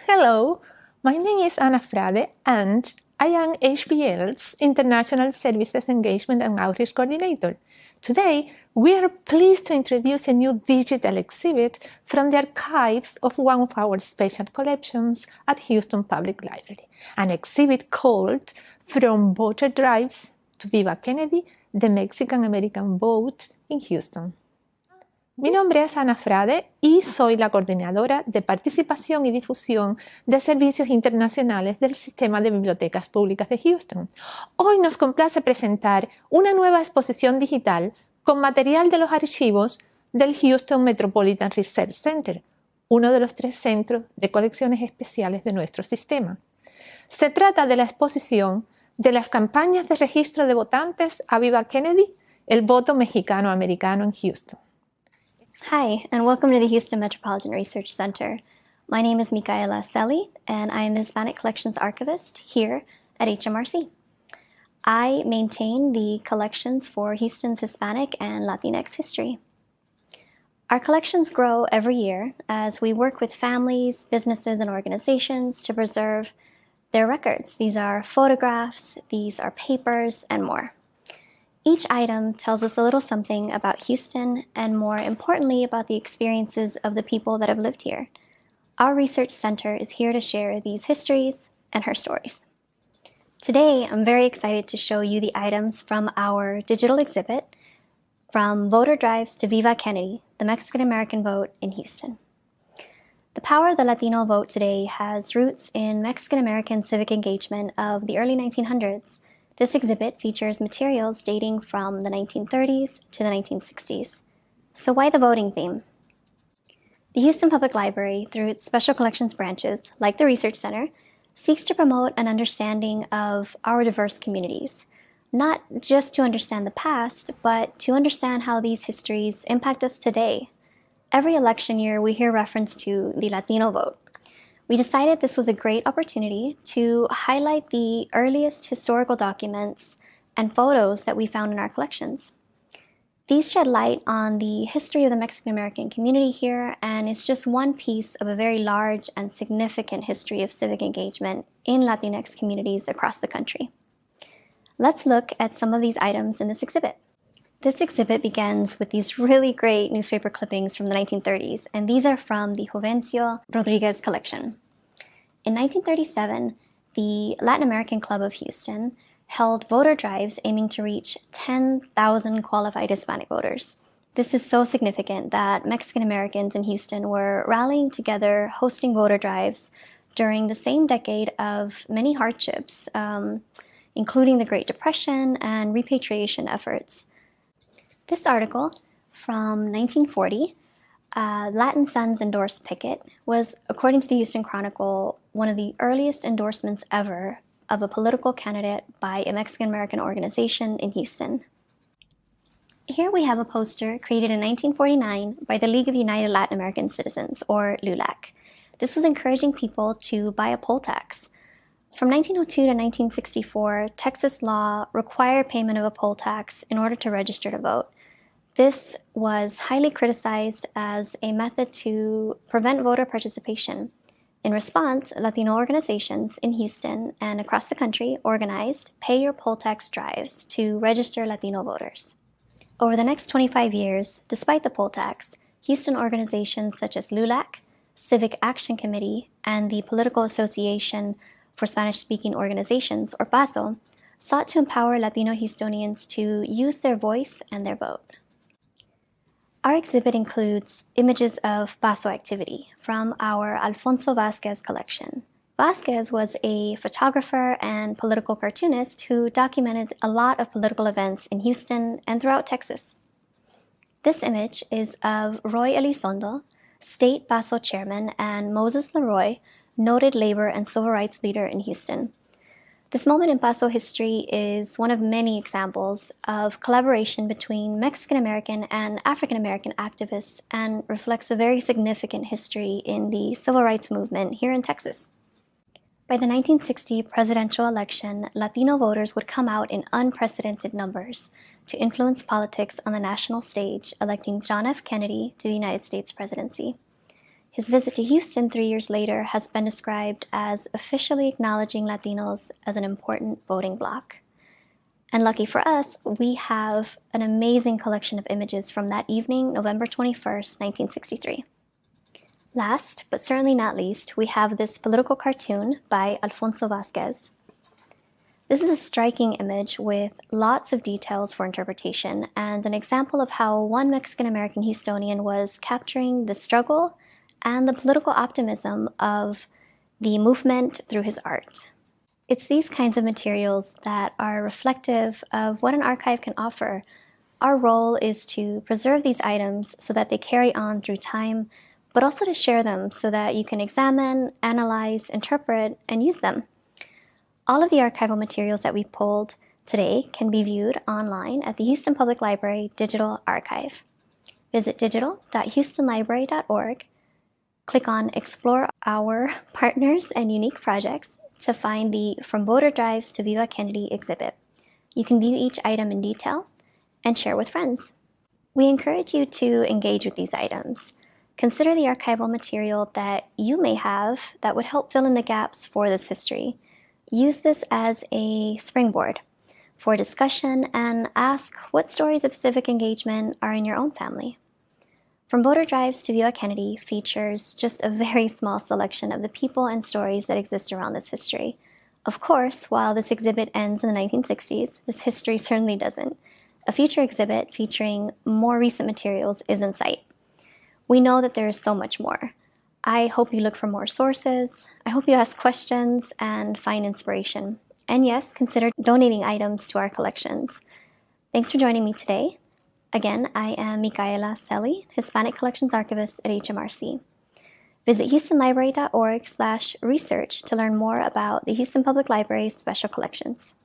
Hello, my name is Ana Frade and I am HPL's International Services Engagement and Outreach Coordinator. Today, we are pleased to introduce a new digital exhibit from the archives of one of our special collections at Houston Public Library, an exhibit called From Voter Drives to Viva Kennedy, the Mexican-American Vote in Houston. Mi nombre es Ana Frade y soy la coordinadora de participación y difusión de servicios internacionales del Sistema de Bibliotecas Públicas de Houston. Hoy nos complace presentar una nueva exposición digital con material de los archivos del Houston Metropolitan Research Center, uno de los 3 centros de colecciones especiales de nuestro sistema. Se trata de la exposición de las campañas de registro de votantes a Viva Kennedy, el voto mexicano-americano en Houston. Hi, and welcome to the Houston Metropolitan Research Center. My name is Micaela Selly, and I am the Hispanic Collections Archivist here at HMRC. I maintain the collections for Houston's Hispanic and Latinx history. Our collections grow every year as we work with families, businesses, and organizations to preserve their records. These are photographs, these are papers, and more. Each item tells us a little something about Houston and, more importantly, about the experiences of the people that have lived here. Our research center is here to share these histories and her stories. Today, I'm very excited to show you the items from our digital exhibit, From Voter Drives to Viva Kennedy, the Mexican-American Vote in Houston. The power of the Latino vote today has roots in Mexican-American civic engagement of the early 1900s. This exhibit features materials dating from the 1930s to the 1960s. So why the voting theme? The Houston Public Library, through its special collections branches, like the Research Center, seeks to promote an understanding of our diverse communities, not just to understand the past, but to understand how these histories impact us today. Every election year, we hear reference to the Latino vote. We decided this was a great opportunity to highlight the earliest historical documents and photos that we found in our collections. These shed light on the history of the Mexican-American community here, and it's just one piece of a very large and significant history of civic engagement in Latinx communities across the country. Let's look at some of these items in this exhibit. This exhibit begins with these really great newspaper clippings from the 1930s, and these are from the Jovencio Rodriguez collection. In 1937, the Latin American Club of Houston held voter drives aiming to reach 10,000 qualified Hispanic voters. This is so significant that Mexican Americans in Houston were rallying together, hosting voter drives during the same decade of many hardships, including the Great Depression and repatriation efforts. This article from 1940, Latin Sons endorsed Pickett, was, according to the Houston Chronicle, one of the earliest endorsements ever of a political candidate by a Mexican-American organization in Houston. Here we have a poster created in 1949 by the League of United Latin American Citizens, or LULAC. This was encouraging people to buy a poll tax. From 1902 to 1964, Texas law required payment of a poll tax in order to register to vote. This was highly criticized as a method to prevent voter participation. In response, Latino organizations in Houston and across the country organized pay your poll tax drives to register Latino voters. Over the next 25 years, despite the poll tax, Houston organizations such as LULAC, Civic Action Committee, and the Political Association for Spanish-Speaking Organizations, or PASO, sought to empower Latino Houstonians to use their voice and their vote. Our exhibit includes images of PASO activity from our Alfonso Vazquez collection. Vazquez was a photographer and political cartoonist who documented a lot of political events in Houston and throughout Texas. This image is of Roy Elizondo, state PASO chairman, and Moses Leroy, noted labor and civil rights leader in Houston. This moment in PASO history is one of many examples of collaboration between Mexican-American and African-American activists and reflects a very significant history in the civil rights movement here in Texas. By the 1960 presidential election, Latino voters would come out in unprecedented numbers to influence politics on the national stage, electing John F. Kennedy to the United States presidency. His visit to Houston 3 years later has been described as officially acknowledging Latinos as an important voting bloc. And lucky for us, we have an amazing collection of images from that evening, November 21st, 1963. Last, but certainly not least, we have this political cartoon by Alfonso Vazquez. This is a striking image with lots of details for interpretation and an example of how one Mexican-American Houstonian was capturing the struggle and the political optimism of the movement through his art. It's these kinds of materials that are reflective of what an archive can offer. Our role is to preserve these items so that they carry on through time, but also to share them so that you can examine, analyze, interpret, and use them. All of the archival materials that we pulled today can be viewed online at the Houston Public Library Digital Archive. Visit digital.houstonlibrary.org, click on Explore Our Partners and Unique Projects to find the From Voter Drives to Viva Kennedy exhibit. You can view each item in detail and share with friends. We encourage you to engage with these items. Consider the archival material that you may have that would help fill in the gaps for this history. Use this as a springboard for discussion and ask what stories of civic engagement are in your own family. From Voter Drives to Viva Kennedy features just a very small selection of the people and stories that exist around this history. Of course, while this exhibit ends in the 1960s, this history certainly doesn't. A future exhibit featuring more recent materials is in sight. We know that there is so much more. I hope you look for more sources. I hope you ask questions and find inspiration. And yes, consider donating items to our collections. Thanks for joining me today. Again, I am Micaela Selly, Hispanic Collections Archivist at HMRC. Visit houstonlibrary.org/research to learn more about the Houston Public Library's special collections.